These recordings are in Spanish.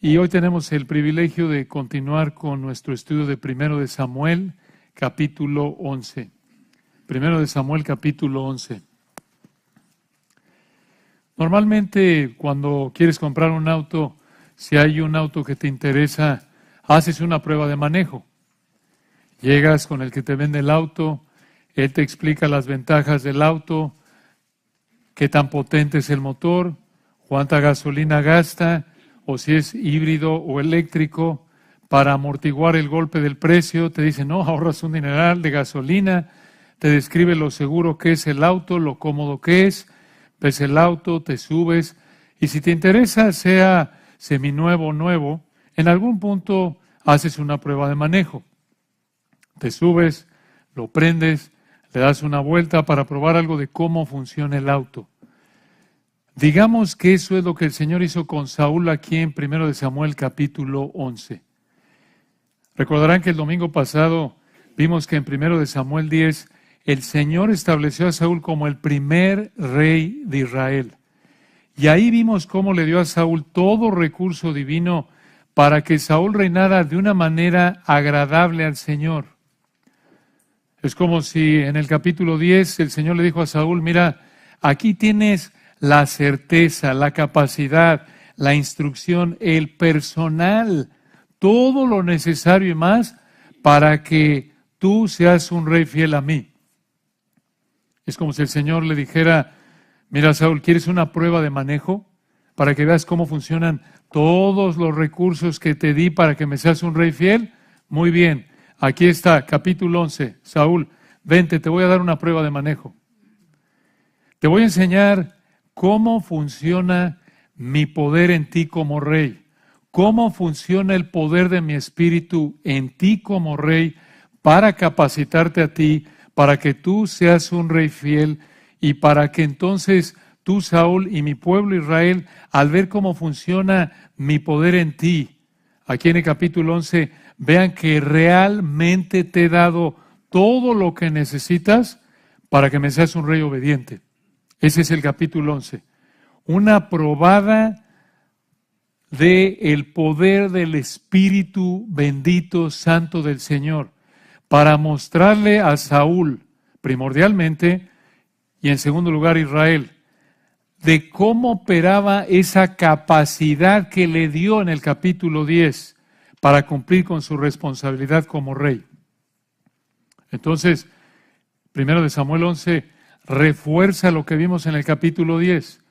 Y hoy tenemos el privilegio de continuar con nuestro estudio de 1 de Samuel, capítulo 11. 1 de Samuel, capítulo 11. Normalmente, cuando quieres comprar un auto, si hay un auto que te interesa, haces una prueba de manejo. Llegas con el que te vende el auto, él te explica las ventajas del auto, qué tan potente es el motor, cuánta gasolina gasta, o si es híbrido o eléctrico, para amortiguar el golpe del precio. Te dice, no, ahorras un dineral de gasolina, te describe lo seguro que es el auto, lo cómodo que es, ves el auto, te subes, y si te interesa, sea seminuevo o nuevo, en algún punto haces una prueba de manejo. Te subes, lo prendes, le das una vuelta para probar algo de cómo funciona el auto. Digamos que eso es lo que el Señor hizo con Saúl aquí en 1 de Samuel capítulo 11. Recordarán que el domingo pasado vimos que en 1 de Samuel 10 el Señor estableció a Saúl como el primer rey de Israel. Y ahí vimos cómo le dio a Saúl todo recurso divino para que Saúl reinara de una manera agradable al Señor. Es como si en el capítulo 10 el Señor le dijo a Saúl, mira, aquí tienes la certeza, la capacidad, la instrucción, el personal, todo lo necesario y más para que tú seas un rey fiel a mí. Es como si el Señor le dijera, mira Saúl, ¿quieres una prueba de manejo? Para que veas cómo funcionan todos los recursos que te di para que me seas un rey fiel. Muy bien, aquí está, capítulo 11. Saúl, vente, te voy a dar una prueba de manejo. Te voy a enseñar cómo funciona mi poder en ti como rey, cómo funciona el poder de mi espíritu en ti como rey para capacitarte a ti, para que tú seas un rey fiel y para que entonces tú, Saúl, y mi pueblo Israel, al ver cómo funciona mi poder en ti, aquí en el capítulo 11, vean que realmente te he dado todo lo que necesitas para que me seas un rey obediente. Ese es el capítulo 11. Una probada del poder del Espíritu bendito, santo del Señor, para mostrarle a Saúl, primordialmente, y en segundo lugar a Israel, de cómo operaba esa capacidad que le dio en el capítulo 10 para cumplir con su responsabilidad como rey. Entonces, 1 de Samuel 11 refuerza lo que vimos en el capítulo 10,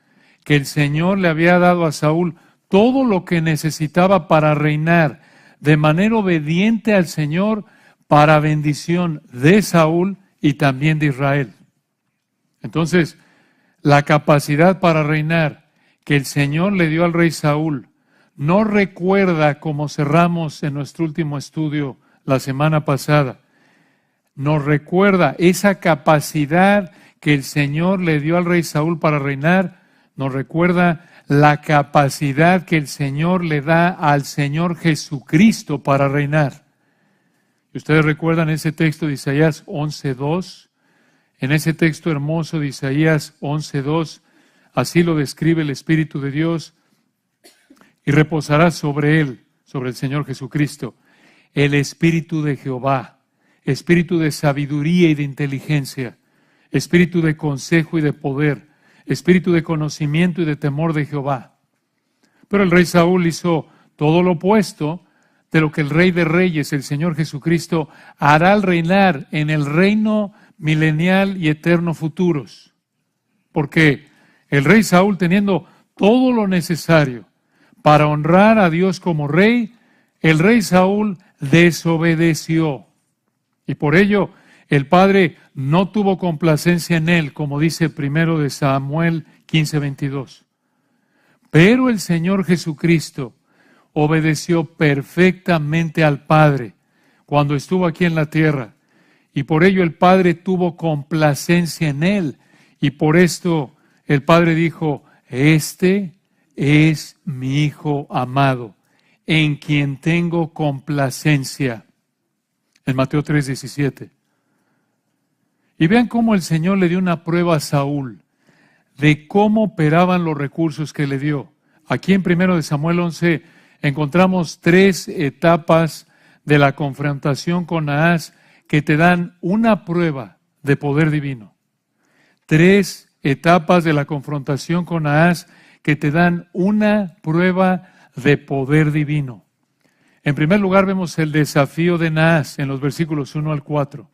que el Señor le había dado a Saúl todo lo que necesitaba para reinar de manera obediente al Señor para bendición de Saúl y también de Israel. Entonces, la capacidad para reinar que el Señor le dio al rey Saúl no recuerda, como cerramos en nuestro último estudio la semana pasada, nos recuerda esa capacidad que el Señor le dio al rey Saúl para reinar, nos recuerda la capacidad que el Señor le da al Señor Jesucristo para reinar. Y ustedes recuerdan ese texto de Isaías 11:2, en ese texto hermoso de Isaías 11:2, así lo describe el Espíritu de Dios, y reposará sobre él, sobre el Señor Jesucristo, el Espíritu de Jehová, Espíritu de sabiduría y de inteligencia, Espíritu de consejo y de poder, Espíritu de conocimiento y de temor de Jehová. Pero el rey Saúl hizo todo lo opuesto de lo que el Rey de Reyes, el Señor Jesucristo, hará al reinar en el reino milenial y eterno futuros. Porque el rey Saúl, teniendo todo lo necesario para honrar a Dios como rey, el rey Saúl desobedeció. Y por ello, el Padre no tuvo complacencia en él, como dice 1 de Samuel 15:22. Pero el Señor Jesucristo obedeció perfectamente al Padre cuando estuvo aquí en la tierra. Y por ello el Padre tuvo complacencia en él. Y por esto el Padre dijo, este es mi Hijo amado, en quien tengo complacencia. En Mateo 3:17. Y vean cómo el Señor le dio una prueba a Saúl de cómo operaban los recursos que le dio. Aquí en 1 de Samuel 11 encontramos 3 etapas de la confrontación con Ahaz que te dan una prueba de poder divino. 3 etapas de la confrontación con Ahaz que te dan una prueba de poder divino. En primer lugar, vemos el desafío de Naas en los versículos 1 al 4.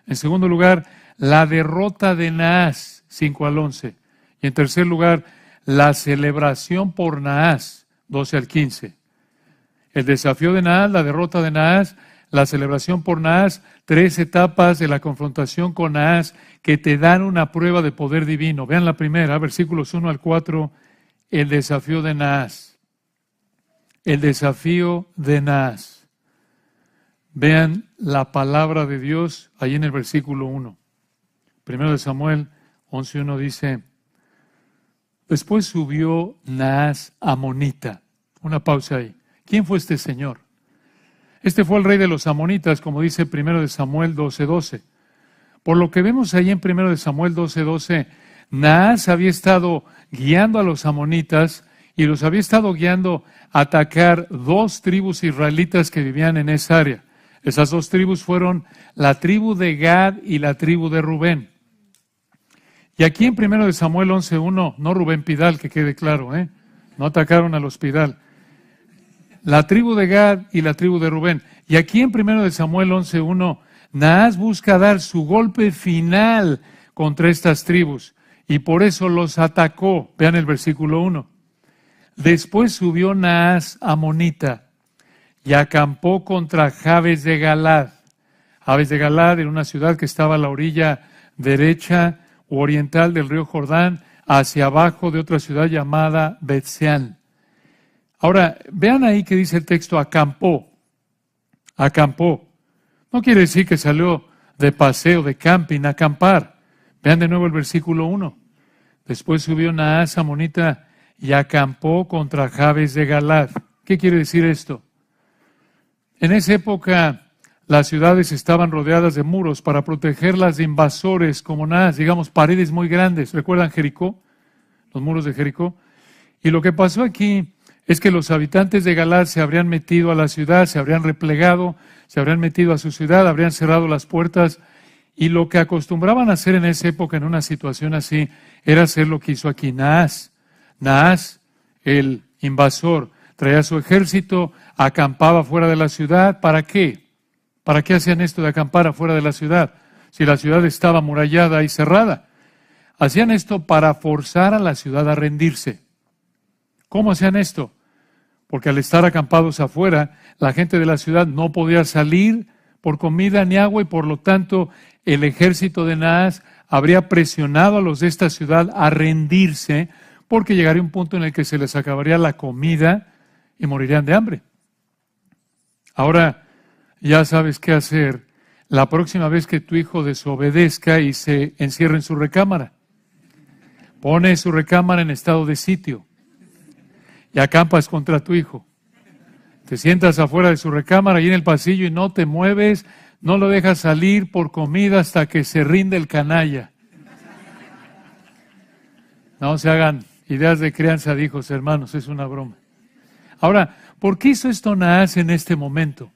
En segundo lugar, la derrota de Naas, 5 al 11. Y en tercer lugar, la celebración por Naas, 12 al 15. El desafío de Naas, la derrota de Naas, la celebración por Naas, 3 etapas de la confrontación con Naas que te dan una prueba de poder divino. Vean la primera, versículos 1 al 4, el desafío de Naas. El desafío de Naas. Vean la palabra de Dios ahí en el versículo 1. Primero de Samuel 11:1 dice: después subió Naas amonita. Una pausa ahí. ¿Quién fue este señor? Este fue el rey de los amonitas, como dice primero de Samuel 12:12. Por lo que vemos ahí en primero de Samuel 12:12, Naas había estado guiando a los amonitas y los había estado guiando a atacar 2 tribus israelitas que vivían en esa área. Esas 2 tribus fueron la tribu de Gad y la tribu de Rubén. Y aquí en 1 de Samuel 11:1, no Rubén Pidal, que quede claro, no atacaron a los Pidal. La tribu de Gad y la tribu de Rubén. Y aquí en 1 de Samuel 11:1, Naas busca dar su golpe final contra estas tribus y por eso los atacó. Vean el versículo 1. Después subió Naas amonita y acampó contra Jabes de Galad. Jabes de Galad era una ciudad que estaba a la orilla derecha u oriental del río Jordán, hacia abajo de otra ciudad llamada Bet-sean. Ahora, vean ahí que dice el texto, acampó. Acampó. No quiere decir que salió de paseo, de camping, a acampar. Vean de nuevo el versículo 1. Después subió Naas amonita y acampó contra Jabes de Galad. ¿Qué quiere decir esto? En esa época las ciudades estaban rodeadas de muros para protegerlas de invasores como Naas, digamos paredes muy grandes. ¿Recuerdan Jericó? Los muros de Jericó. Y lo que pasó aquí es que los habitantes de Galad se habrían metido a la ciudad, se habrían replegado, se habrían metido a su ciudad, habrían cerrado las puertas. Y lo que acostumbraban a hacer en esa época, en una situación así, era hacer lo que hizo aquí Naas. Naas, el invasor, traía su ejército, acampaba fuera de la ciudad. ¿Para qué? ¿Para qué hacían esto de acampar afuera de la ciudad? Si la ciudad estaba amurallada y cerrada. Hacían esto para forzar a la ciudad a rendirse. ¿Cómo hacían esto? Porque al estar acampados afuera, la gente de la ciudad no podía salir por comida ni agua y por lo tanto el ejército de Naas habría presionado a los de esta ciudad a rendirse porque llegaría un punto en el que se les acabaría la comida y morirían de hambre. Ahora ya sabes qué hacer la próxima vez que tu hijo desobedezca y se encierre en su recámara. Pone su recámara en estado de sitio y acampas contra tu hijo. Te sientas afuera de su recámara y en el pasillo y no te mueves, no lo dejas salir por comida hasta que se rinde el canalla. No se hagan ideas de crianza de hijos, hermanos, es una broma. Ahora, ¿por qué hizo esto Naas en este momento?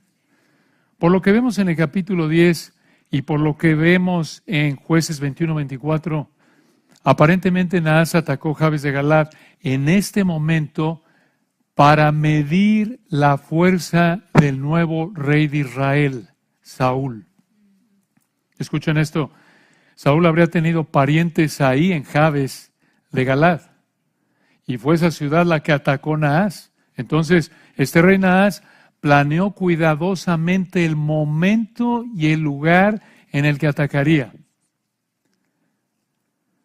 Por lo que vemos en el capítulo 10 y por lo que vemos en Jueces 21-24, aparentemente Naas atacó Jabes de Galad en este momento para medir la fuerza del nuevo rey de Israel, Saúl. Escuchen esto, Saúl habría tenido parientes ahí en Jabes de Galad y fue esa ciudad la que atacó Naas. Entonces, este rey Naas planeó cuidadosamente el momento y el lugar en el que atacaría.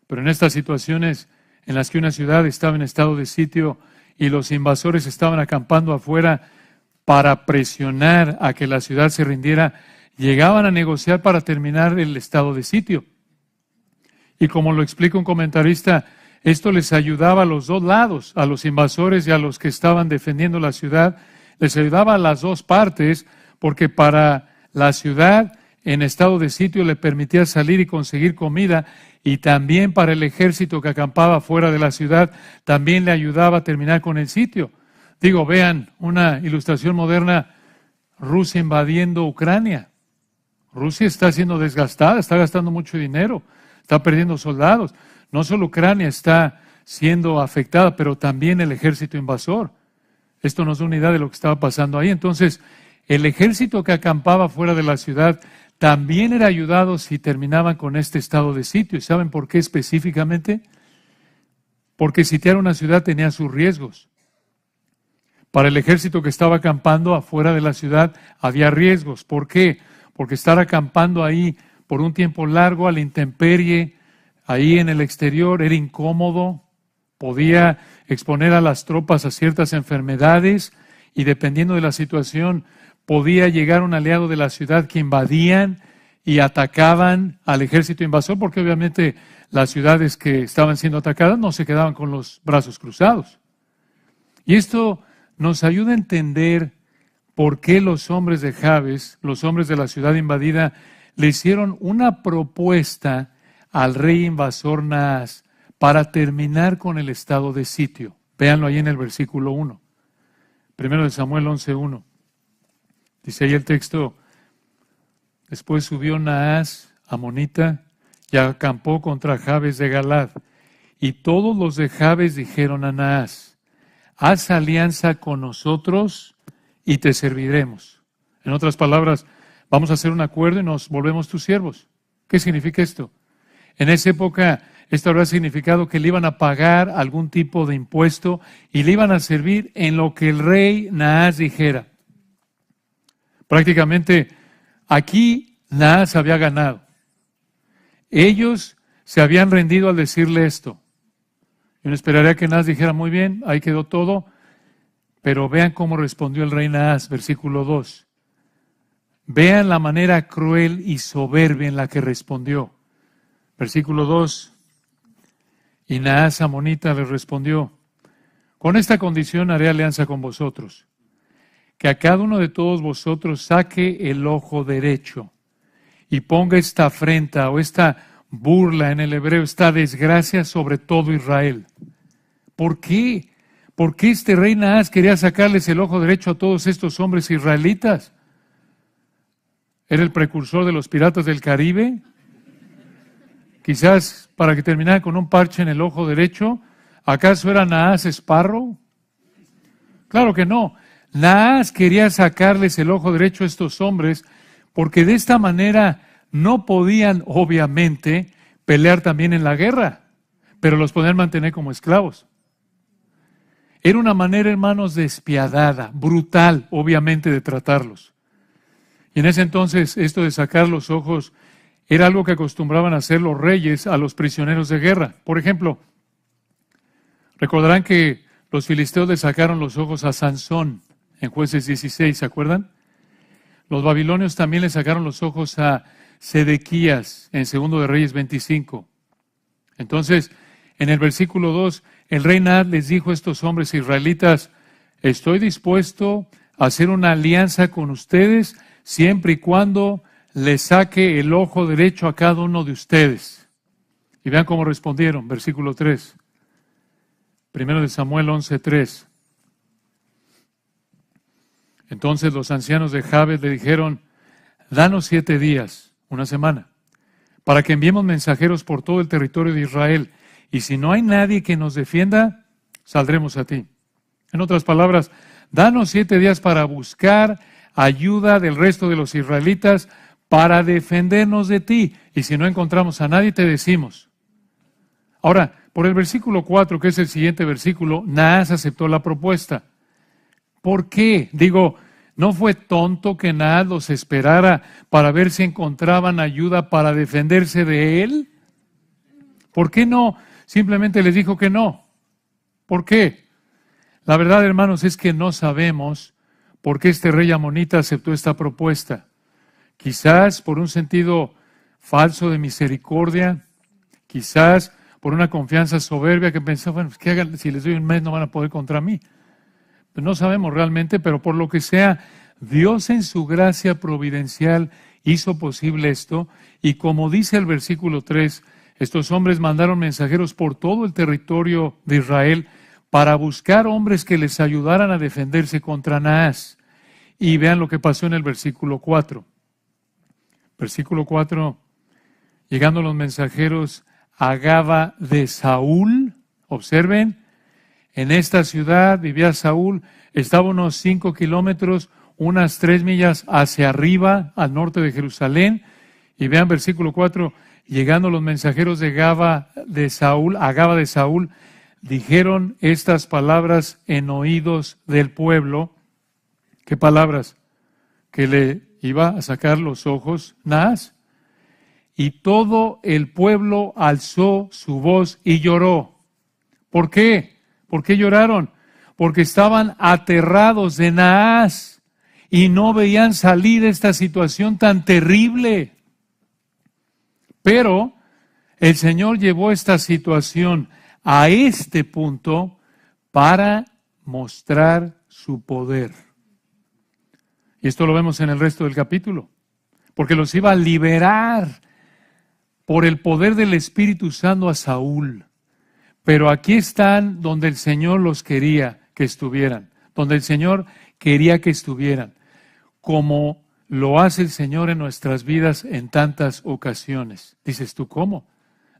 Pero en estas situaciones en las que una ciudad estaba en estado de sitio y los invasores estaban acampando afuera para presionar a que la ciudad se rindiera, llegaban a negociar para terminar el estado de sitio. Y como lo explica un comentarista, esto les ayudaba a los dos lados, a los invasores y a los que estaban defendiendo la ciudad, les ayudaba a las dos partes, porque para la ciudad en estado de sitio le permitía salir y conseguir comida, y también para el ejército que acampaba fuera de la ciudad, también le ayudaba a terminar con el sitio. Digo, vean una ilustración moderna, Rusia invadiendo Ucrania. Rusia está siendo desgastada, está gastando mucho dinero, está perdiendo soldados. No solo Ucrania está siendo afectada, pero también el ejército invasor. Esto nos da una idea de lo que estaba pasando ahí. Entonces, el ejército que acampaba fuera de la ciudad también era ayudado si terminaban con este estado de sitio. ¿Y saben por qué específicamente? Porque sitiar una ciudad tenía sus riesgos. Para el ejército que estaba acampando afuera de la ciudad había riesgos. ¿Por qué? Porque estar acampando ahí por un tiempo largo a la intemperie, ahí en el exterior, era incómodo, podía exponer a las tropas a ciertas enfermedades y dependiendo de la situación podía llegar un aliado de la ciudad que invadían y atacaban al ejército invasor, porque obviamente las ciudades que estaban siendo atacadas no se quedaban con los brazos cruzados. Y esto nos ayuda a entender por qué los hombres de Jabes, los hombres de la ciudad invadida, le hicieron una propuesta al rey invasor Naas para terminar con el estado de sitio. Véanlo ahí en el versículo 1. Primero de Samuel 11:1. Dice ahí el texto: después subió Naas, amonita, y acampó contra Jabes de Galad. Y todos los de Jabes dijeron a Naas: haz alianza con nosotros y te serviremos. En otras palabras, vamos a hacer un acuerdo y nos volvemos tus siervos. ¿Qué significa esto? En esa época, esto habrá significado que le iban a pagar algún tipo de impuesto y le iban a servir en lo que el rey Naas dijera. Prácticamente, aquí Naas había ganado. Ellos se habían rendido al decirle esto. Yo no esperaría que Naas dijera, muy bien, ahí quedó todo, pero vean cómo respondió el rey Naas, versículo 2. Vean la manera cruel y soberbia en la que respondió. Versículo 2. Y Naas amonita le respondió: con esta condición haré alianza con vosotros, que a cada uno de todos vosotros saque el ojo derecho y ponga esta afrenta o esta burla en el hebreo, esta desgracia sobre todo Israel. ¿Por qué? ¿Por qué este rey Naas quería sacarles el ojo derecho a todos estos hombres israelitas? ¿Era el precursor de los piratas del Caribe? Quizás para que terminara con un parche en el ojo derecho. ¿Acaso era Naas Sparrow? Claro que no. Naas quería sacarles el ojo derecho a estos hombres porque de esta manera no podían, obviamente, pelear también en la guerra, pero los podían mantener como esclavos. Era una manera, hermanos, despiadada, brutal, obviamente, de tratarlos. Y en ese entonces, esto de sacar los ojos era algo que acostumbraban a hacer los reyes a los prisioneros de guerra. Por ejemplo, recordarán que los filisteos le sacaron los ojos a Sansón en Jueces 16, ¿se acuerdan? Los babilonios también le sacaron los ojos a Sedequías en 2 de Reyes 25. Entonces, en el versículo 2, el rey Naas les dijo a estos hombres israelitas: estoy dispuesto a hacer una alianza con ustedes siempre y cuando le saque el ojo derecho a cada uno de ustedes. Y vean cómo respondieron, versículo 3. Primero de Samuel 11:3. Entonces los ancianos de Jabes le dijeron: danos 7 días, una semana, para que enviemos mensajeros por todo el territorio de Israel, y si no hay nadie que nos defienda, saldremos a ti. En otras palabras, danos 7 días para buscar ayuda del resto de los israelitas para defendernos de ti, y si no encontramos a nadie, te decimos. Ahora, por el versículo 4, que es el siguiente versículo, Naas aceptó la propuesta. ¿Por qué? Digo, ¿no fue tonto que Naas los esperara para ver si encontraban ayuda para defenderse de él? ¿Por qué no simplemente les dijo que no? ¿Por qué? La verdad, hermanos, es que no sabemos por qué este rey amonita aceptó esta propuesta. Quizás por un sentido falso de misericordia, quizás por una confianza soberbia que pensó, bueno, pues, ¿qué hagan? Si les doy un mes no van a poder contra mí. Pues no sabemos realmente, pero por lo que sea, Dios en su gracia providencial hizo posible esto, y como dice el versículo 3, estos hombres mandaron mensajeros por todo el territorio de Israel para buscar hombres que les ayudaran a defenderse contra Naas. Y vean lo que pasó en el versículo 4. Versículo 4, llegando los mensajeros a Gaba de Saúl, observen, en esta ciudad vivía Saúl, estaba unos 5 kilómetros, unas 3 millas hacia arriba, al norte de Jerusalén. Y vean versículo 4, llegando los mensajeros de Gaba de Saúl, a Gaba de Saúl, dijeron estas palabras en oídos del pueblo. ¿Qué palabras? Que le iba a sacar los ojos Naas. Y todo el pueblo alzó su voz y lloró. ¿Por qué? ¿Por qué lloraron? Porque estaban aterrados de Naas y no veían salir de esta situación tan terrible. Pero el Señor llevó esta situación a este punto para mostrar su poder. Y esto lo vemos en el resto del capítulo, porque los iba a liberar por el poder del Espíritu usando a Saúl. Pero aquí están donde el Señor los quería que estuvieran, donde el Señor quería que estuvieran, como lo hace el Señor en nuestras vidas en tantas ocasiones. Dices tú, ¿cómo?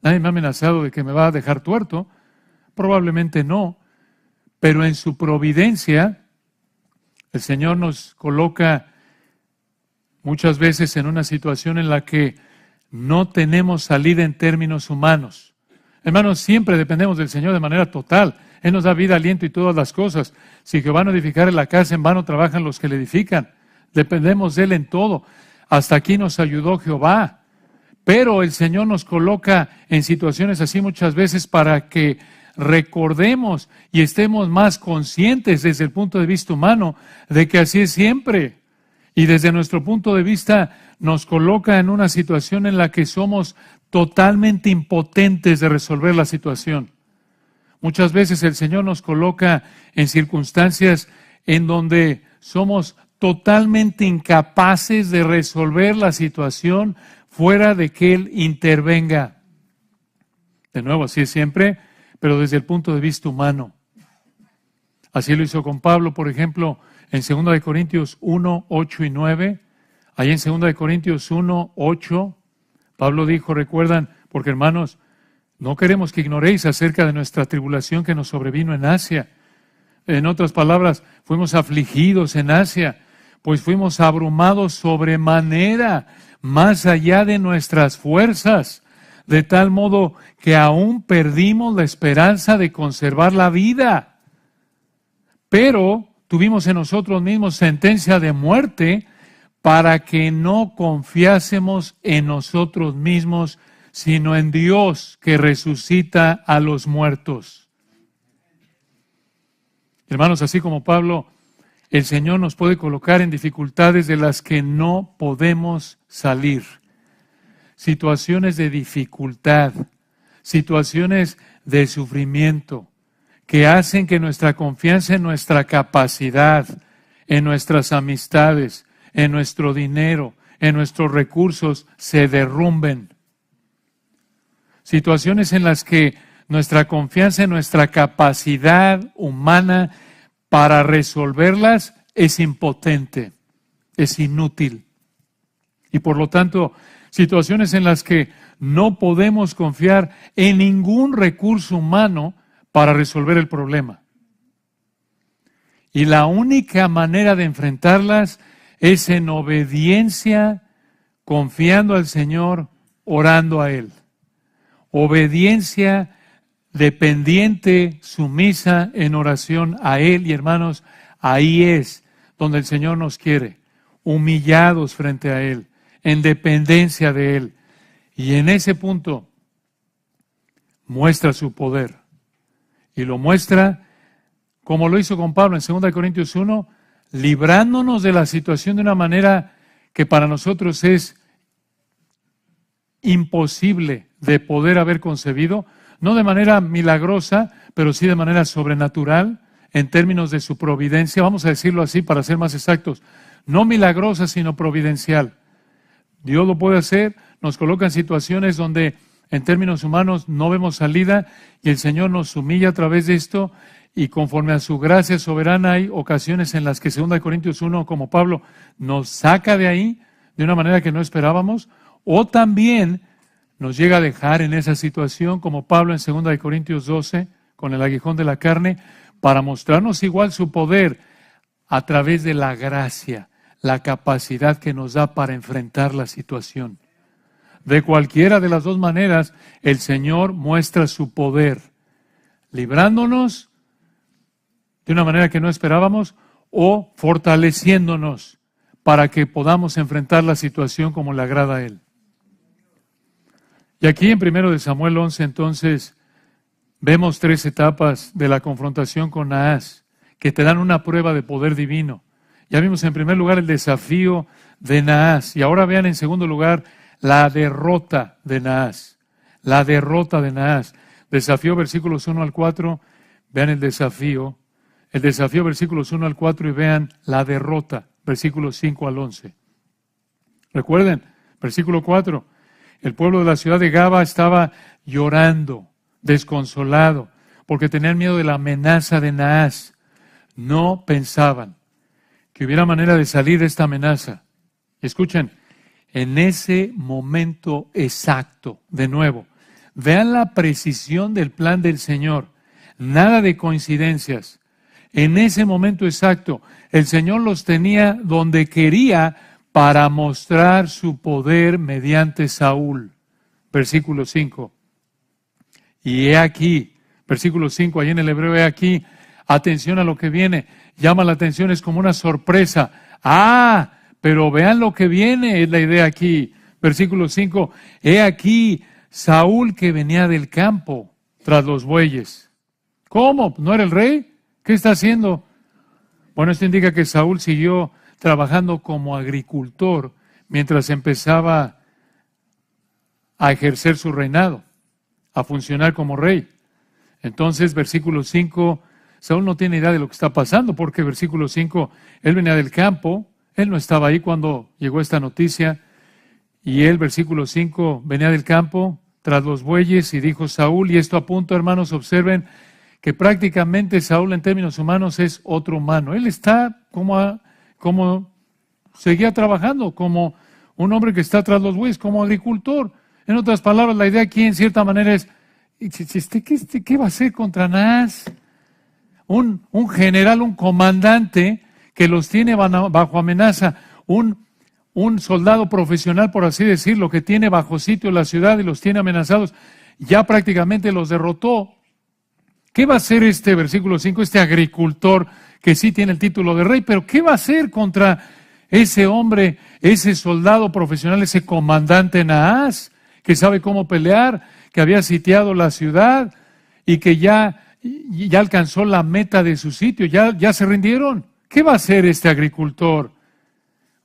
Nadie me ha amenazado de que me va a dejar tuerto. Probablemente no, pero en su providencia, el Señor nos coloca muchas veces en una situación en la que no tenemos salida en términos humanos. Hermanos, siempre dependemos del Señor de manera total. Él nos da vida, aliento y todas las cosas. Si Jehová no edificare la casa, en vano trabajan los que le edifican. Dependemos de Él en todo. Hasta aquí nos ayudó Jehová. Pero el Señor nos coloca en situaciones así muchas veces para que recordemos y estemos más conscientes desde el punto de vista humano de que así es siempre. Y desde nuestro punto de vista nos coloca en una situación en la que somos totalmente impotentes de resolver la situación. Muchas veces el Señor nos coloca en circunstancias en donde somos totalmente incapaces de resolver la situación fuera de que Él intervenga. De nuevo, así es siempre, pero desde el punto de vista humano. Así lo hizo con Pablo, por ejemplo, en 2 Corintios 1, 8 y 9. Ahí en 2 Corintios 1, 8, Pablo dijo, recuerdan, porque hermanos, no queremos que ignoréis acerca de nuestra tribulación que nos sobrevino en Asia. En otras palabras, fuimos afligidos en Asia, pues fuimos abrumados sobremanera, más allá de nuestras fuerzas, de tal modo que aún perdimos la esperanza de conservar la vida. Pero tuvimos en nosotros mismos sentencia de muerte para que no confiásemos en nosotros mismos, sino en Dios que resucita a los muertos. Hermanos, así como Pablo, el Señor nos puede colocar en dificultades de las que no podemos salir. Situaciones de dificultad, situaciones de sufrimiento, que hacen que nuestra confianza en nuestra capacidad, en nuestras amistades, en nuestro dinero, en nuestros recursos, se derrumben. Situaciones en las que nuestra confianza en nuestra capacidad humana para resolverlas es impotente, es inútil. Y por lo tanto, situaciones en las que no podemos confiar en ningún recurso humano para resolver el problema. Y la única manera de enfrentarlas es en obediencia, confiando al Señor, orando a Él. Obediencia dependiente, sumisa en oración a Él. Y hermanos, ahí es donde el Señor nos quiere, humillados frente a Él, en dependencia de Él. Y en ese punto muestra su poder. Y lo muestra como lo hizo con Pablo en 2 Corintios 1, librándonos de la situación de una manera que para nosotros es imposible de poder haber concebido, no de manera milagrosa, pero sí de manera sobrenatural, en términos de su providencia, vamos a decirlo así para ser más exactos, no milagrosa, sino providencial. Dios lo puede hacer, nos coloca en situaciones donde en términos humanos no vemos salida y el Señor nos humilla a través de esto y conforme a su gracia soberana hay ocasiones en las que 2 Corintios 1, como Pablo, nos saca de ahí de una manera que no esperábamos, o también nos llega a dejar en esa situación, como Pablo en 2 Corintios 12, con el aguijón de la carne, para mostrarnos igual su poder a través de la gracia, la capacidad que nos da para enfrentar la situación. De cualquiera de las dos maneras, el Señor muestra su poder, librándonos de una manera que no esperábamos o fortaleciéndonos para que podamos enfrentar la situación como le agrada a Él. Y aquí en 1 Samuel 11, entonces, vemos 3 etapas de la confrontación con Naas, que te dan una prueba de poder divino. Ya vimos en primer lugar el desafío de Naas, y ahora vean en segundo lugar la derrota de Naas. La derrota de Naas. Desafío versículos 1 al 4, vean el desafío. El desafío versículos 1 al 4 y vean la derrota, versículos 5 al 11. Recuerden, versículo 4, el pueblo de la ciudad de Gaba estaba llorando, desconsolado, porque tenían miedo de la amenaza de Naas. No pensaban que hubiera manera de salir de esta amenaza. Escuchen, en ese momento exacto, de nuevo, vean la precisión del plan del Señor. Nada de coincidencias. En ese momento exacto, el Señor los tenía donde quería para mostrar su poder mediante Saúl. Versículo 5. Y he aquí, versículo 5, ahí en el hebreo, he aquí, atención a lo que viene, llama la atención, es como una sorpresa. Pero vean lo que viene, es la idea aquí. Versículo 5, he aquí Saúl que venía del campo tras los bueyes. ¿Cómo? ¿No era el rey? ¿Qué está haciendo? Bueno, esto indica que Saúl siguió trabajando como agricultor mientras empezaba a ejercer su reinado, a funcionar como rey. Entonces, versículo 5, Saúl no tiene idea de lo que está pasando, porque versículo 5, él venía del campo, él no estaba ahí cuando llegó esta noticia, y él, versículo 5, venía del campo tras los bueyes, y dijo Saúl, y esto a punto, hermanos, observen, que prácticamente Saúl en términos humanos es otro humano. Él está como seguía trabajando, como un hombre que está tras los bueyes, como agricultor. En otras palabras, la idea aquí en cierta manera es, ¿qué va a hacer contra Naas? Un general, un comandante que los tiene bajo amenaza, un soldado profesional, por así decirlo, que tiene bajo sitio la ciudad y los tiene amenazados, ya prácticamente los derrotó. ¿Qué va a hacer este versículo 5, este agricultor que sí tiene el título de rey? Pero ¿qué va a hacer contra ese hombre, ese soldado profesional, ese comandante Naas, que sabe cómo pelear, que había sitiado la ciudad y que ya alcanzó la meta de su sitio, ya se rindieron? ¿Qué va a hacer este agricultor?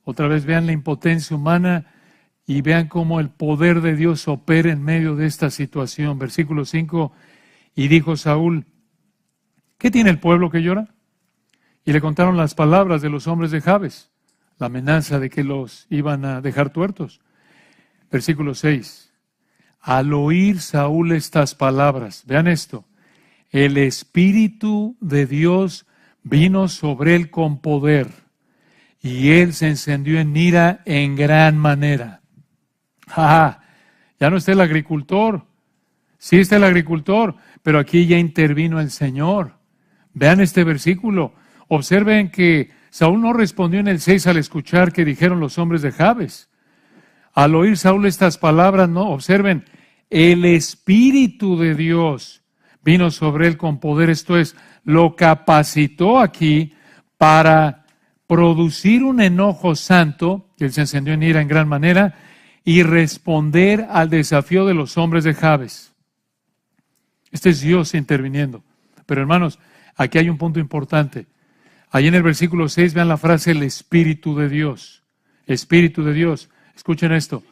Otra vez vean la impotencia humana y vean cómo el poder de Dios opera en medio de esta situación. Versículo 5, y dijo Saúl, ¿qué tiene el pueblo que llora? Y le contaron las palabras de los hombres de Jabes, la amenaza de que los iban a dejar tuertos. Versículo 6, al oír Saúl estas palabras, vean esto, el Espíritu de Dios vino sobre él con poder, y él se encendió en ira en gran manera. Ya no está el agricultor, sí está el agricultor, pero aquí ya intervino el Señor. Vean este versículo, observen que Saúl no respondió en el 6 al escuchar que dijeron los hombres de Jabes. Al oír Saúl estas palabras, no, observen, el Espíritu de Dios vino sobre él con poder, esto es, lo capacitó aquí para producir un enojo santo, que él se encendió en ira en gran manera, y responder al desafío de los hombres de Jabes. Este es Dios interviniendo. Pero hermanos, aquí hay un punto importante. Ahí en el versículo 6 vean la frase, el Espíritu de Dios. Espíritu de Dios. Escuchen esto.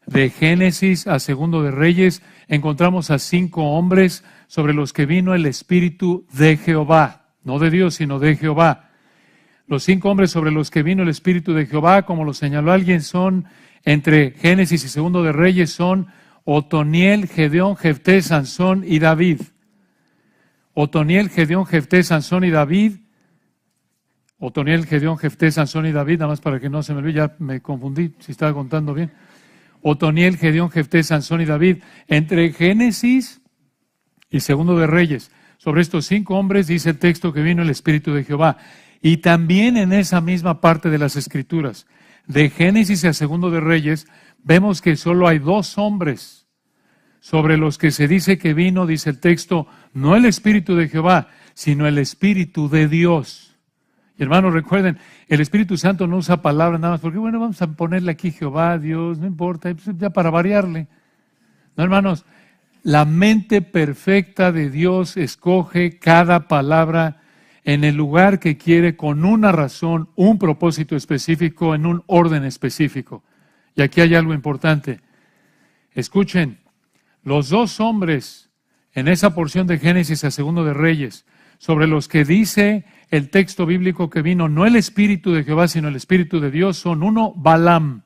De Génesis a Segundo de Reyes encontramos a 5 hombres sobre los que vino el Espíritu de Jehová. No de Dios, sino de Jehová. Los 5 hombres sobre los que vino el Espíritu de Jehová, como lo señaló alguien, son, entre Génesis y Segundo de Reyes, son Otoniel, Gedeón, Jefté, Sansón y David. Otoniel, Gedeón, Jefté, Sansón y David. Otoniel, Gedeón, Jefté, Sansón y David, nada más para que no se me olvide, ya me confundí si estaba contando bien. Otoniel, Gedeón, Jefté, Sansón y David, entre Génesis y Segundo de Reyes. Sobre estos 5 hombres dice el texto que vino el Espíritu de Jehová. Y también en esa misma parte de las Escrituras, de Génesis a Segundo de Reyes, vemos que solo hay 2 hombres sobre los que se dice que vino, dice el texto, no el Espíritu de Jehová, sino el Espíritu de Dios. Y hermanos, recuerden, el Espíritu Santo no usa palabras nada más, porque bueno, vamos a ponerle aquí Jehová, Dios, no importa, ya para variarle. No, hermanos, la mente perfecta de Dios escoge cada palabra en el lugar que quiere, con una razón, un propósito específico, en un orden específico. Y aquí hay algo importante. Escuchen, los 2 hombres en esa porción de Génesis a Segundo de Reyes, sobre los que dice el texto bíblico que vino, no el Espíritu de Jehová, sino el Espíritu de Dios, son uno, Balaam.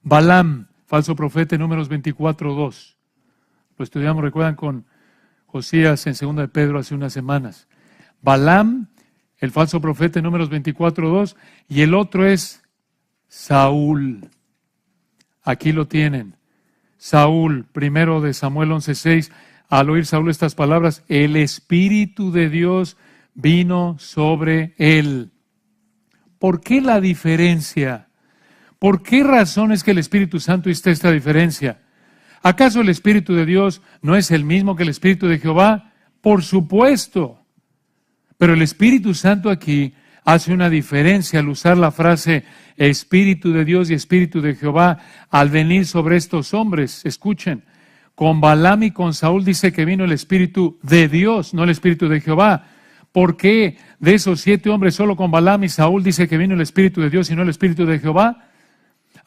Balaam, falso profeta, en Números 24:2. Lo estudiamos, recuerdan, con Josías en 2 de Pedro hace unas semanas. Balaam, el falso profeta, en Números 24:2, y el otro es Saúl. Aquí lo tienen. Saúl, 1 de Samuel 11:6, al oír Saúl estas palabras, el Espíritu de Dios vino sobre él. ¿Por qué la diferencia? ¿Por qué razón es que el Espíritu Santo hizo esta diferencia? ¿Acaso el Espíritu de Dios no es el mismo que el Espíritu de Jehová? Por supuesto. Pero el Espíritu Santo aquí hace una diferencia al usar la frase Espíritu de Dios y Espíritu de Jehová al venir sobre estos hombres. Escuchen, con Balaam y con Saúl dice que vino el Espíritu de Dios, no el Espíritu de Jehová. ¿Por qué de esos 7 hombres solo con Balaam y Saúl dice que vino el Espíritu de Dios y no el Espíritu de Jehová?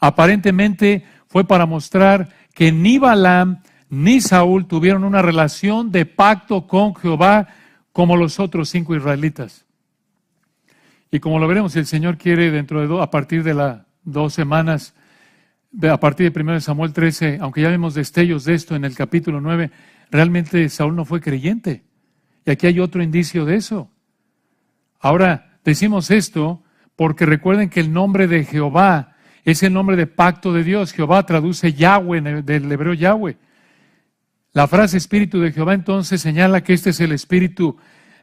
Aparentemente fue para mostrar que ni Balaam ni Saúl tuvieron una relación de pacto con Jehová como los otros 5 israelitas. Y como lo veremos, si el Señor quiere, dentro de a partir de las 2 semanas, a partir de 1 Samuel 13, aunque ya vemos destellos de esto en el capítulo 9, realmente Saúl no fue creyente. Y aquí hay otro indicio de eso. Ahora, decimos esto porque recuerden que el nombre de Jehová es el nombre de pacto de Dios. Jehová traduce Yahweh, del hebreo Yahweh. La frase Espíritu de Jehová entonces señala que este es el Espíritu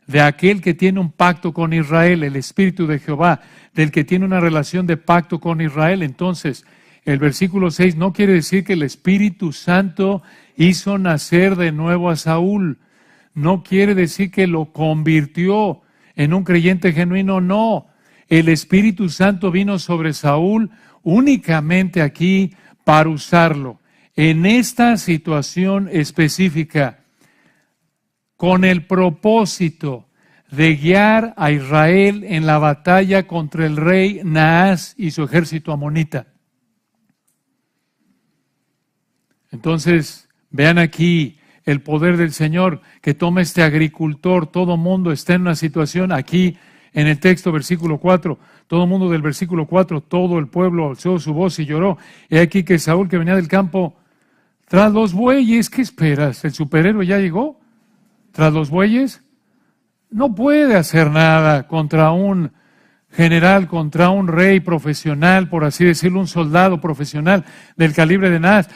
de aquel que tiene un pacto con Israel, el Espíritu de Jehová, del que tiene una relación de pacto con Israel. Entonces, el versículo 6 no quiere decir que el Espíritu Santo hizo nacer de nuevo a Saúl. No quiere decir que lo convirtió en un creyente genuino, no. El Espíritu Santo vino sobre Saúl únicamente aquí para usarlo en esta situación específica, con el propósito de guiar a Israel en la batalla contra el rey Naas y su ejército amonita. Entonces, vean aquí el poder del Señor que toma este agricultor. Todo mundo está en una situación aquí en el texto, versículo 4. Todo mundo del versículo 4, todo el pueblo alzó su voz y lloró. He aquí que Saúl, que venía del campo tras los bueyes. ¿Qué esperas? ¿El superhéroe ya llegó? ¿Tras los bueyes? No puede hacer nada contra un general, contra un rey profesional, por así decirlo, un soldado profesional del calibre de Naas.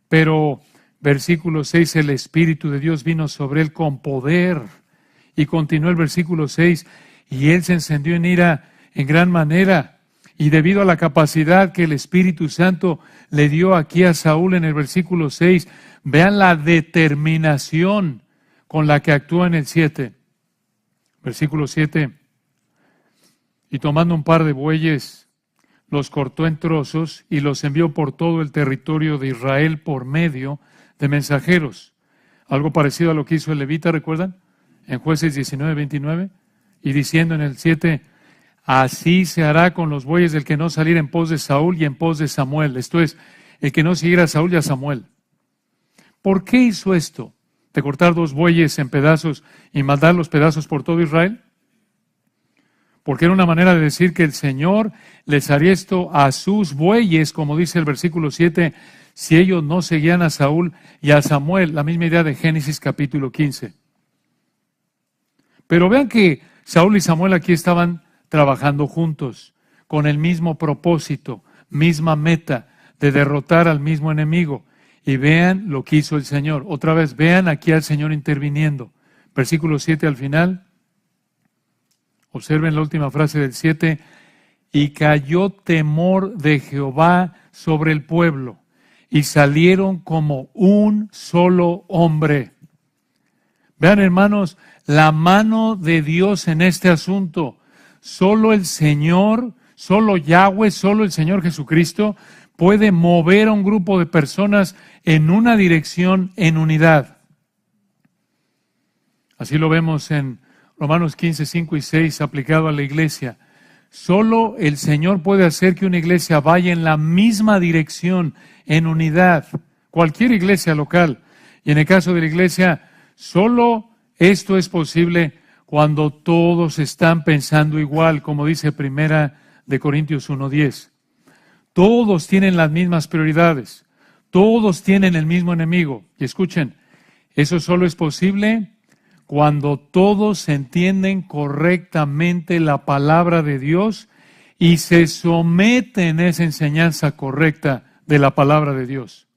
Pero versículo 6, el Espíritu de Dios vino sobre él con poder. Y continuó el versículo 6, y él se encendió en ira en gran manera. Y debido a la capacidad que el Espíritu Santo le dio aquí a Saúl en el versículo 6, vean la determinación con la que actúa en el 7. Versículo 7. Y tomando un par de bueyes, los cortó en trozos y los envió por todo el territorio de Israel por medio de mensajeros. Algo parecido a lo que hizo el levita, ¿recuerdan? En Jueces 19:29. Y diciendo en el 7, así se hará con los bueyes del que no saliera en pos de Saúl y en pos de Samuel. Esto es, el que no siguiera a Saúl y a Samuel. ¿Por qué hizo esto? ¿De cortar 2 bueyes en pedazos y mandar los pedazos por todo Israel? Porque era una manera de decir que el Señor les haría esto a sus bueyes, como dice el versículo 7, si ellos no seguían a Saúl y a Samuel. La misma idea de Génesis capítulo 15. Pero vean que Saúl y Samuel aquí estaban trabajando juntos, con el mismo propósito, misma meta, de derrotar al mismo enemigo. Y vean lo que hizo el Señor. Otra vez, vean aquí al Señor interviniendo. Versículo 7 al final. Observen la última frase del 7. Y cayó temor de Jehová sobre el pueblo, y salieron como un solo hombre. Vean, hermanos, la mano de Dios en este asunto. Solo el Señor, solo Yahweh, solo el Señor Jesucristo puede mover a un grupo de personas en una dirección, en unidad. Así lo vemos en Romanos 15, 5 y 6 aplicado a la iglesia. Solo el Señor puede hacer que una iglesia vaya en la misma dirección, en unidad. Cualquier iglesia local. Y en el caso de la iglesia, solo esto es posible cuando todos están pensando igual, como dice Primera de Corintios 1:10. Todos tienen las mismas prioridades. Todos tienen el mismo enemigo. Y escuchen, eso solo es posible cuando todos entienden correctamente la palabra de Dios y se someten a esa enseñanza correcta de la palabra de Dios.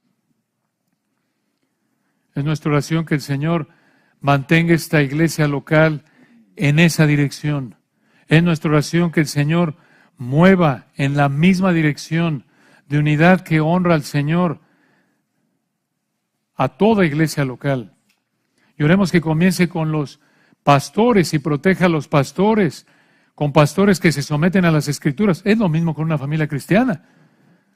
Es nuestra oración que el Señor mantenga esta iglesia local en esa dirección. Es nuestra oración que el Señor mueva en la misma dirección de unidad que honra al Señor a toda iglesia local. Y oremos que comience con los pastores y proteja a los pastores, con pastores que se someten a las Escrituras. Es lo mismo con una familia cristiana.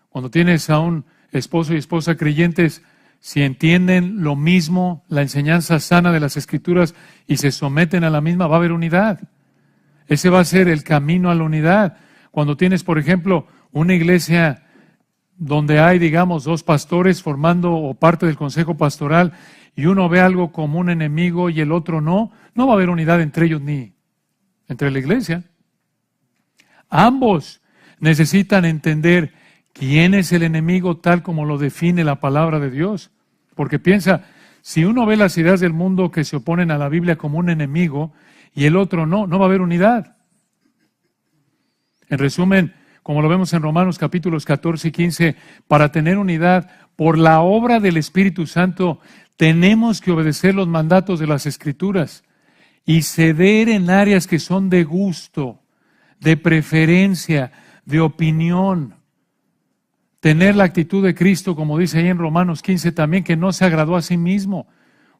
Cuando tienes a un esposo y esposa creyentes, si entienden lo mismo, la enseñanza sana de las Escrituras y se someten a la misma, va a haber unidad. Ese va a ser el camino a la unidad. Cuando tienes, por ejemplo, una iglesia donde hay, digamos, dos pastores formando o parte del consejo pastoral y uno ve algo como un enemigo y el otro no, no va a haber unidad entre ellos ni entre la iglesia. Ambos necesitan entender quién es el enemigo tal como lo define la palabra de Dios. Porque piensa, si uno ve las ideas del mundo que se oponen a la Biblia como un enemigo y el otro no, no va a haber unidad. En resumen, como lo vemos en Romanos capítulos 14 y 15, para tener unidad por la obra del Espíritu Santo, tenemos que obedecer los mandatos de las Escrituras y ceder en áreas que son de gusto, de preferencia, de opinión. Tener la actitud de Cristo, como dice ahí en Romanos 15 también, que no se agradó a sí mismo.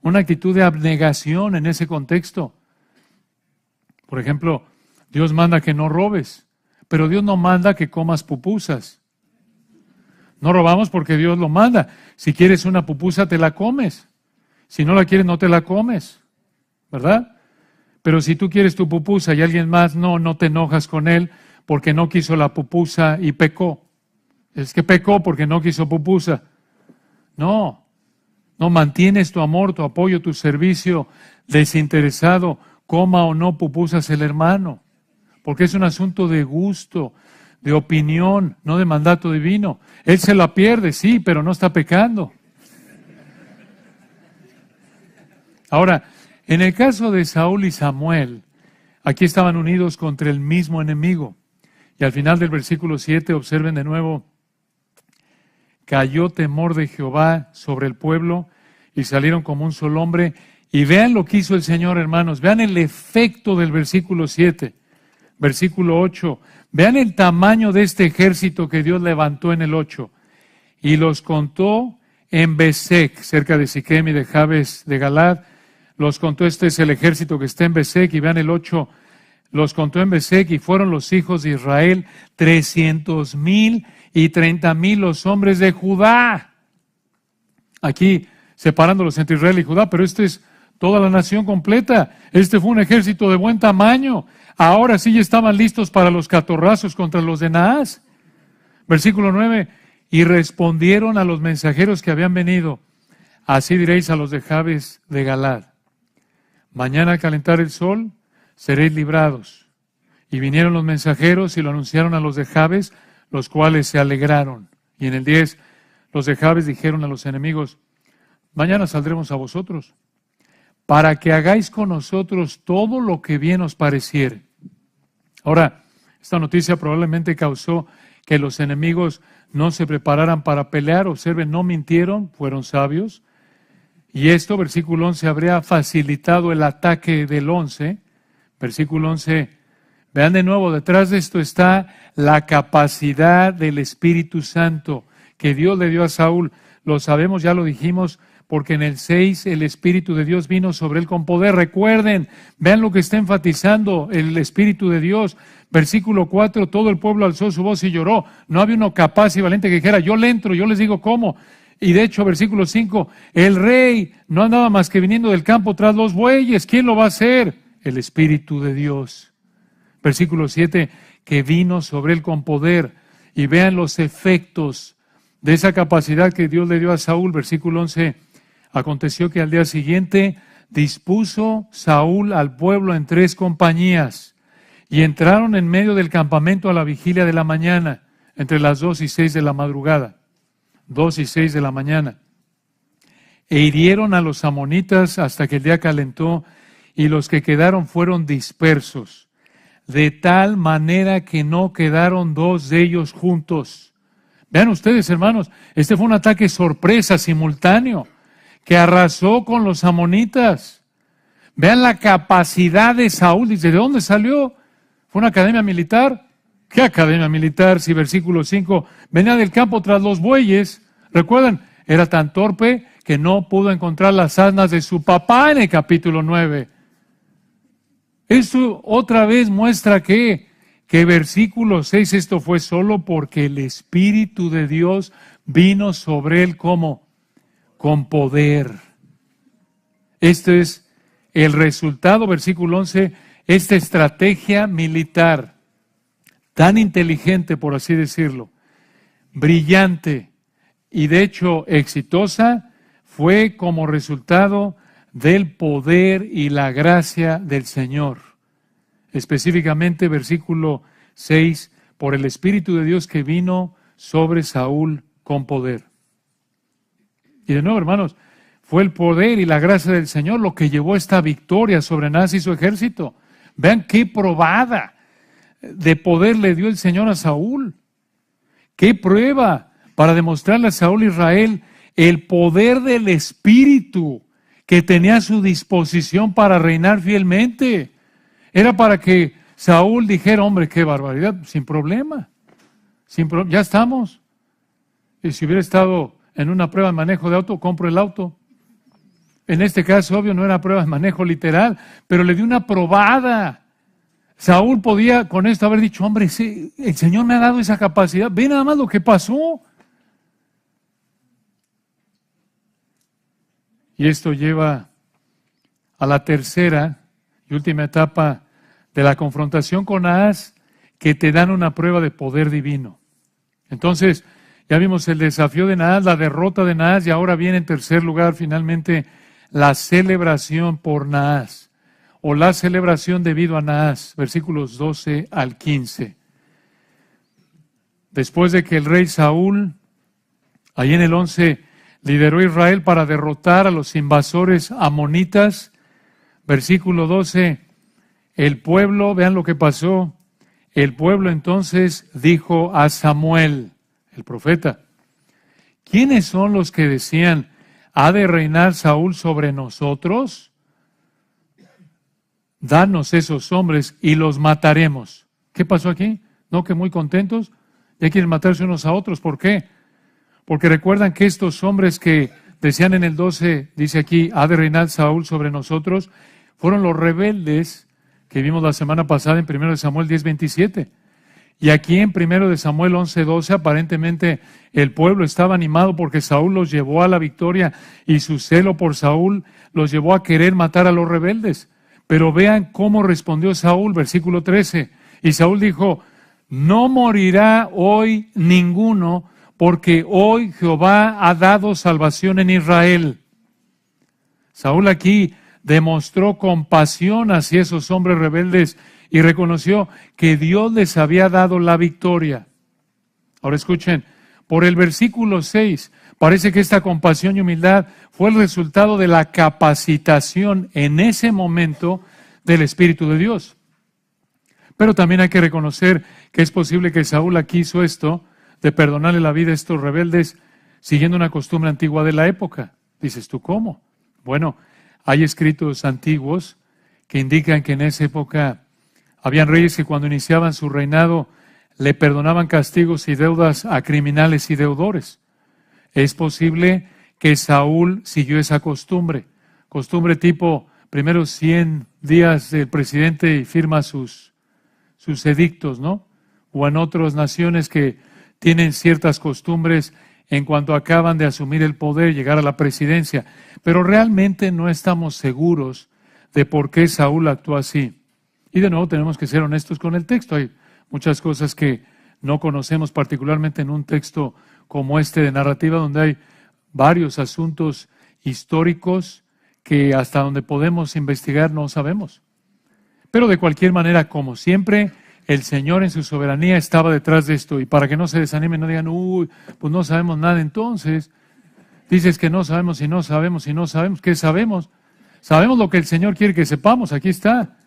Una actitud de abnegación en ese contexto. Por ejemplo, Dios manda que no robes, pero Dios no manda que comas pupusas. No robamos porque Dios lo manda. Si quieres una pupusa, te la comes. Si no la quieres, no te la comes. ¿Verdad? Pero si tú quieres tu pupusa y alguien más no te enojas con él porque no quiso la pupusa y pecó. Es que pecó porque no quiso pupusa. No mantienes tu amor, tu apoyo, tu servicio desinteresado, coma o no pupusas el hermano. Porque es un asunto de gusto, de opinión, no de mandato divino. Él se la pierde, sí, pero no está pecando. Ahora, en el caso de Saúl y Samuel, aquí estaban unidos contra el mismo enemigo. Y al final del versículo 7, observen de nuevo, cayó temor de Jehová sobre el pueblo y salieron como un solo hombre. Y vean lo que hizo el Señor, hermanos. Vean el efecto del versículo 7. Versículo 8. Vean el tamaño de este ejército que Dios levantó en el 8. Y los contó en Besec, cerca de Siquem y de Jabes de Galad. Los contó, este es el ejército que está en Besec. Y vean el 8. Los contó en Besec y fueron los hijos de Israel 300,000 y 30,000 los hombres de Judá. Aquí separándolos entre Israel y Judá, pero este es toda la nación completa. Este fue un ejército de buen tamaño. Ahora sí ya estaban listos para los catorrazos contra los de Naas. Versículo 9. Y respondieron a los mensajeros que habían venido. Así diréis a los de Jabes de Galad. Mañana al calentar el sol seréis librados. Y vinieron los mensajeros y lo anunciaron a los de Jabes, los cuales se alegraron. Y en el 10, los de Jabes dijeron a los enemigos, mañana saldremos a vosotros. para que hagáis con nosotros todo lo que bien os pareciere. Ahora, esta noticia probablemente causó que los enemigos no se prepararan para pelear. Observen, no mintieron, fueron sabios. Y esto, versículo 11, habría facilitado el ataque del 11. Versículo 11, vean de nuevo, detrás de esto está la capacidad del Espíritu Santo que Dios le dio a Saúl. Lo sabemos, ya lo dijimos, porque en el 6 el Espíritu de Dios vino sobre él con poder. Recuerden, vean lo que está enfatizando el Espíritu de Dios. Versículo 4, todo el pueblo alzó su voz y lloró. No había uno capaz y valiente que dijera, yo le entro, yo les digo cómo. Y de hecho, versículo 5, el rey no andaba más que viniendo del campo tras los bueyes. ¿Quién lo va a hacer? El Espíritu de Dios. Versículo 7, que vino sobre él con poder. Y vean los efectos de esa capacidad que Dios le dio a Saúl. Versículo 11, aconteció que al día siguiente dispuso Saúl al pueblo en 3 compañías y entraron en medio del campamento a la vigilia de la mañana, entre las 2 y 6 de la madrugada. 2 y 6 de la mañana. E hirieron a los amonitas hasta que el día calentó, y los que quedaron fueron dispersos, de tal manera que no quedaron 2 de ellos juntos. Vean ustedes, hermanos, este fue un ataque sorpresa, simultáneo, que arrasó con los amonitas. Vean la capacidad de Saúl. Dice, ¿de dónde salió? ¿Fue una academia militar? ¿Qué academia militar? Si versículo 5, venía del campo tras los bueyes. ¿Recuerdan? Era tan torpe que no pudo encontrar las asnas de su papá en el capítulo 9. Esto otra vez muestra que versículo 6, esto fue solo porque el Espíritu de Dios vino sobre él como con poder. Este es el resultado, versículo 11, esta estrategia militar tan inteligente, por así decirlo, brillante y de hecho exitosa, fue como resultado del poder y la gracia del Señor. Específicamente, versículo 6, por el Espíritu de Dios que vino sobre Saúl con poder. Y de nuevo, hermanos, fue el poder y la gracia del Señor lo que llevó esta victoria sobre Anás y su ejército. Vean qué probada de poder le dio el Señor a Saúl. Qué prueba para demostrarle a Saúl e Israel el poder del Espíritu que tenía a su disposición para reinar fielmente. Era para que Saúl dijera, hombre, qué barbaridad, sin problema. Ya estamos. Y si hubiera estado en una prueba de manejo de auto, compro el auto. En este caso, obvio, no era prueba de manejo literal, pero le dio una probada. Saúl podía con esto haber dicho, hombre, sí, el Señor me ha dado esa capacidad. Ve nada más lo que pasó. Y esto lleva a la tercera y última etapa de la confrontación con Ahaz, que te dan una prueba de poder divino. Entonces, ya vimos el desafío de Ahaz, la derrota de Ahaz, y ahora viene en tercer lugar finalmente la celebración por Ahaz, o la celebración debido a Ahaz, versículos 12 al 15. Después de que el rey Saúl, ahí en el 11, lideró a Israel para derrotar a los invasores amonitas, versículo 12, el pueblo, vean lo que pasó, el pueblo entonces dijo a Samuel, el profeta, ¿quiénes son los que decían, ¿ha de reinar Saúl sobre nosotros? Danos esos hombres y los mataremos. ¿Qué pasó aquí? ¿No que muy contentos? Ya quieren matarse unos a otros. ¿Por qué? Porque recuerdan que estos hombres que decían en el 12, dice aquí, ¿ha de reinar Saúl sobre nosotros? Fueron los rebeldes que vimos la semana pasada en 1 Samuel 10:27. Y aquí en 1 Samuel 11:12, aparentemente el pueblo estaba animado porque Saúl los llevó a la victoria y su celo por Saúl los llevó a querer matar a los rebeldes. Pero vean cómo respondió Saúl, versículo 13. Y Saúl dijo, no morirá hoy ninguno, porque hoy Jehová ha dado salvación en Israel. Saúl aquí demostró compasión hacia esos hombres rebeldes y reconoció que Dios les había dado la victoria. Ahora escuchen, Por el versículo 6, parece que esta compasión y humildad fue el resultado de la capacitación en ese momento del Espíritu de Dios. Pero también hay que reconocer que es posible que Saúl aquí hizo esto, de perdonarle la vida a estos rebeldes, siguiendo una costumbre antigua de la época. Dices tú, ¿cómo? Bueno, hay escritos antiguos que indican que en esa época habían reyes que cuando iniciaban su reinado le perdonaban castigos y deudas a criminales y deudores. Es posible que Saúl siguió esa costumbre tipo, primeros 100 días del presidente y firma sus edictos, ¿no? O en otras naciones que tienen ciertas costumbres en cuanto acaban de asumir el poder, llegar a la presidencia. Pero realmente no estamos seguros de por qué Saúl actuó así. Y de nuevo tenemos que ser honestos con el texto. Hay muchas cosas que no conocemos, particularmente en un texto como este de narrativa, donde hay varios asuntos históricos que hasta donde podemos investigar no sabemos. Pero de cualquier manera, como siempre, el Señor en su soberanía estaba detrás de esto. Y para que no se desanimen, no digan, uy, pues no sabemos nada entonces. Dices que no sabemos y no sabemos y no sabemos. ¿Qué sabemos? Sabemos lo que el Señor quiere que sepamos. Aquí está.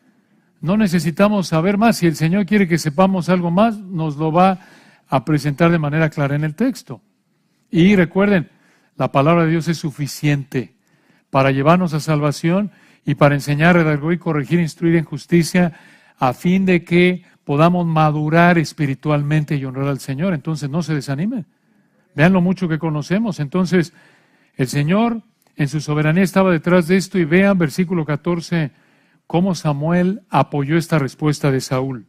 No necesitamos saber más. Si el Señor quiere que sepamos algo más, nos lo va a presentar de manera clara en el texto. Y recuerden, la palabra de Dios es suficiente para llevarnos a salvación y para enseñar, redarguir, corregir, instruir en justicia, a fin de que podamos madurar espiritualmente y honrar al Señor. Entonces no se desanimen. Vean lo mucho que conocemos. Entonces, el Señor en su soberanía estaba detrás de esto, y vean versículo 14, cómo Samuel apoyó esta respuesta de Saúl.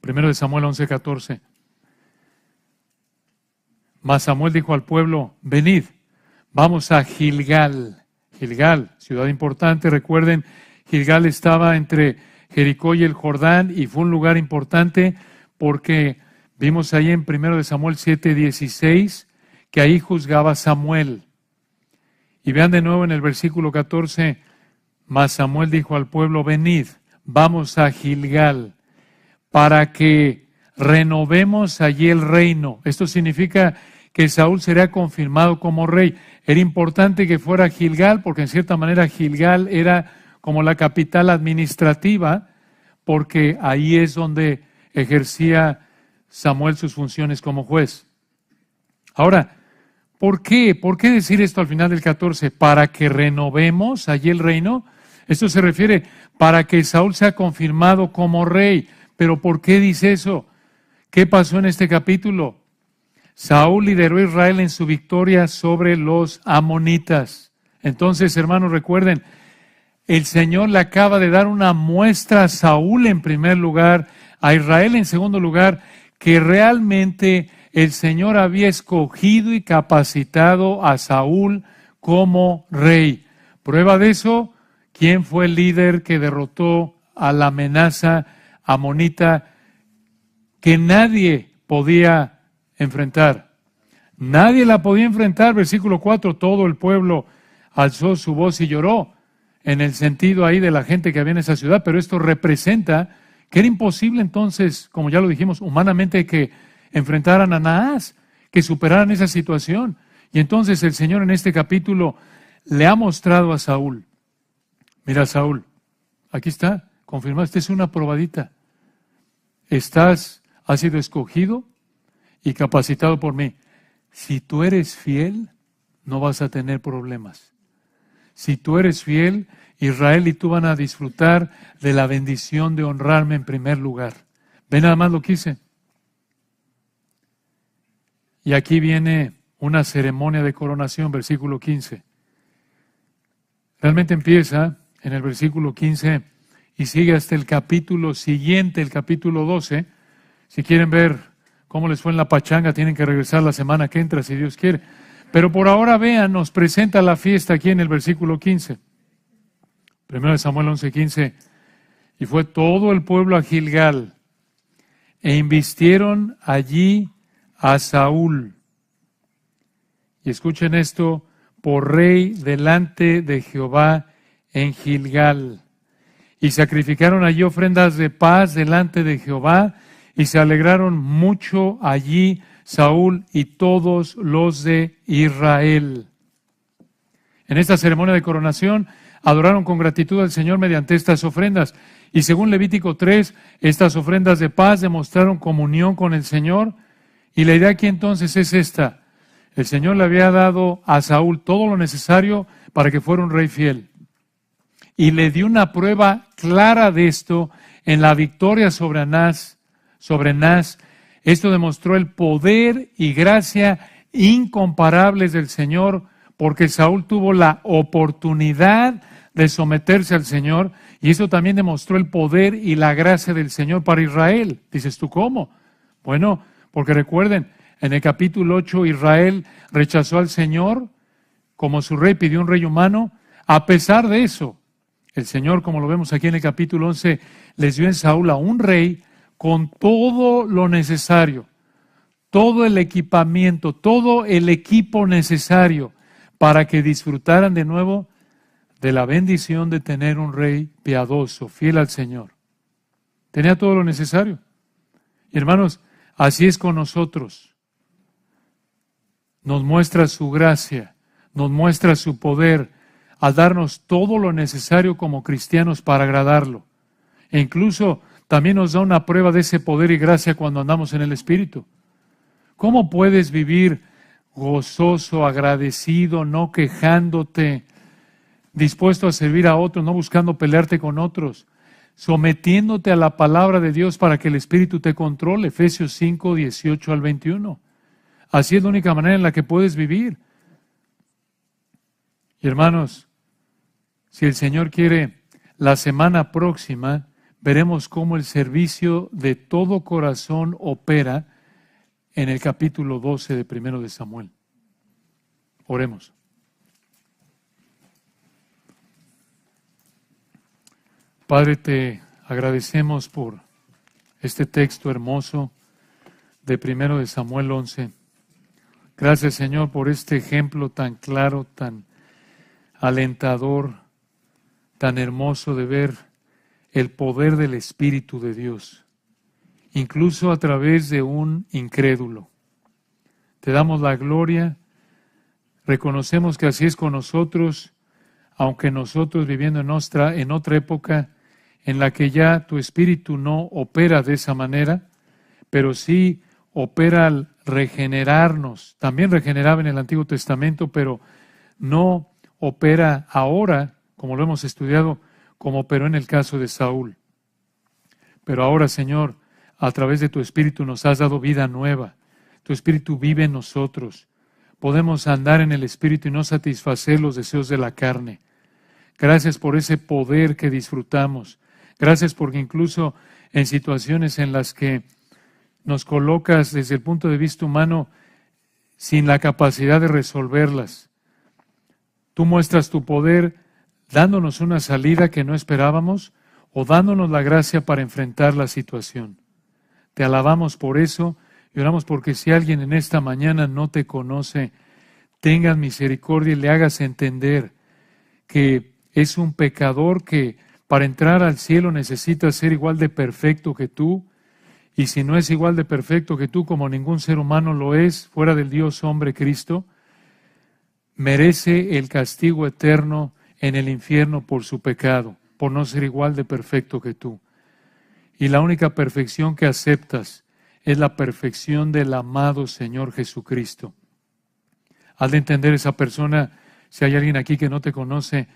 Primero de Samuel 11:14. Mas Samuel dijo al pueblo, venid, vamos a Gilgal. Gilgal, ciudad importante, recuerden, Gilgal estaba entre Jericó y el Jordán, y fue un lugar importante porque vimos ahí en 1 de Samuel 7:16 que ahí juzgaba Samuel. Y vean de nuevo en el versículo 14, mas Samuel dijo al pueblo, venid, vamos a Gilgal, para que renovemos allí el reino. Esto significa que Saúl será confirmado como rey. Era importante que fuera Gilgal, porque en cierta manera Gilgal era como la capital administrativa, porque ahí es donde ejercía Samuel sus funciones como juez. Ahora, ¿por qué? ¿Por qué decir esto al final del 14? ¿Para que renovemos allí el reino? Esto se refiere para que Saúl sea confirmado como rey. ¿Pero por qué dice eso? ¿Qué pasó en este capítulo? Saúl lideró a Israel en su victoria sobre los amonitas. Entonces, hermanos, recuerden, el Señor le acaba de dar una muestra a Saúl en primer lugar, a Israel en segundo lugar, que realmente el Señor había escogido y capacitado a Saúl como rey. Prueba de eso, ¿quién fue el líder que derrotó a la amenaza amonita que nadie podía enfrentar? Nadie la podía enfrentar. Versículo 4, todo el pueblo alzó su voz y lloró, en el sentido ahí de la gente que había en esa ciudad, pero esto representa que era imposible entonces, como ya lo dijimos, humanamente, que enfrentaran a Naas, que superaran esa situación. Y entonces el Señor en este capítulo le ha mostrado a Saúl, mira Saúl, aquí está, confirmado, esta es una probadita. Has sido escogido y capacitado por mí. Si tú eres fiel, no vas a tener problemas. Si tú eres fiel, Israel y tú van a disfrutar de la bendición de honrarme en primer lugar. Ve nada más lo que hice. Y aquí viene una ceremonia de coronación, versículo 15. Realmente empieza en el versículo 15 y sigue hasta el capítulo siguiente, el capítulo 12. Si quieren ver cómo les fue en la pachanga, tienen que regresar la semana que entra, si Dios quiere. Pero por ahora vean, nos presenta la fiesta aquí en el versículo 15. 1 Samuel 11:15. Y fue todo el pueblo a Gilgal, e invistieron allí a Saúl. Y escuchen esto, por rey delante de Jehová en Gilgal. Y sacrificaron allí ofrendas de paz delante de Jehová, y se alegraron mucho allí Saúl y todos los de Israel. En esta ceremonia de coronación adoraron con gratitud al Señor mediante estas ofrendas. Y según Levítico 3, estas ofrendas de paz demostraron comunión con el Señor. Y la idea aquí entonces es esta. El Señor le había dado a Saúl todo lo necesario para que fuera un rey fiel. Y le dio una prueba clara de esto en la victoria sobre Anás. Esto demostró el poder y gracia incomparables del Señor, porque Saúl tuvo la oportunidad de someterse al Señor, y eso también demostró el poder y la gracia del Señor para Israel. Dices tú, ¿cómo? Bueno, porque recuerden, en el capítulo 8 Israel rechazó al Señor como su rey, pidió un rey humano. A pesar de eso, el Señor, como lo vemos aquí en el capítulo 11, les dio en Saúl a un rey con todo lo necesario, todo el equipamiento, todo el equipo necesario para que disfrutaran de nuevo de la bendición de tener un rey piadoso, fiel al Señor. Tenía todo lo necesario. Y hermanos, así es con nosotros. Nos muestra su gracia, nos muestra su poder al darnos todo lo necesario como cristianos para agradarlo. E incluso también nos da una prueba de ese poder y gracia cuando andamos en el Espíritu. ¿Cómo puedes vivir gozoso, agradecido, no quejándote, dispuesto a servir a otros, no buscando pelearte con otros, sometiéndote a la palabra de Dios para que el Espíritu te controle? Efesios 5, 18 al 21. Así es la única manera en la que puedes vivir. Y hermanos, si el Señor quiere, la semana próxima veremos cómo el servicio de todo corazón opera en el capítulo 12 de 1 de Samuel. Oremos. Padre, te agradecemos por este texto hermoso de 1 de Samuel 11. Gracias, Señor, por este ejemplo tan claro, tan alentador, tan hermoso de ver el poder del Espíritu de Dios, incluso a través de un incrédulo. Te damos la gloria, reconocemos que así es con nosotros, aunque nosotros viviendo en otra época en la que ya tu Espíritu no opera de esa manera, pero sí opera al regenerarnos. También regeneraba en el Antiguo Testamento, pero no opera ahora, como lo hemos estudiado, como operó en el caso de Saúl. Pero ahora, Señor, a través de tu Espíritu nos has dado vida nueva. Tu Espíritu vive en nosotros. Podemos andar en el Espíritu y no satisfacer los deseos de la carne. Gracias por ese poder que disfrutamos. Gracias porque incluso en situaciones en las que nos colocas desde el punto de vista humano sin la capacidad de resolverlas, tú muestras tu poder dándonos una salida que no esperábamos o dándonos la gracia para enfrentar la situación. Te alabamos por eso y oramos porque si alguien en esta mañana no te conoce, tengas misericordia y le hagas entender que es un pecador que para entrar al cielo necesita ser igual de perfecto que tú, y si no es igual de perfecto que tú, como ningún ser humano lo es, fuera del Dios hombre Cristo, merece el castigo eterno en el infierno por su pecado, por no ser igual de perfecto que tú. Y la única perfección que aceptas es la perfección del amado Señor Jesucristo. Haz de entender esa persona, si hay alguien aquí que no te conoce,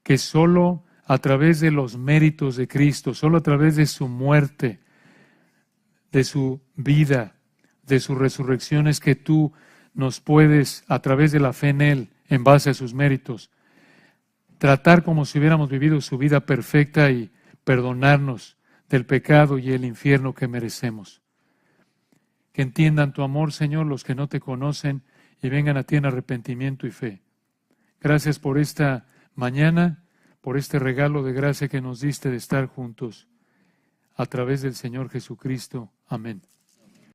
que solo a través de los méritos de Cristo, solo a través de su muerte, de su vida, de su resurrección, es que tú nos puedes, a través de la fe en Él, en base a sus méritos, tratar como si hubiéramos vivido su vida perfecta y perdonarnos del pecado y el infierno que merecemos. Que entiendan tu amor, Señor, los que no te conocen y vengan a ti en arrepentimiento y fe. Gracias por esta mañana, por este regalo de gracia que nos diste de estar juntos a través del Señor Jesucristo. Amén.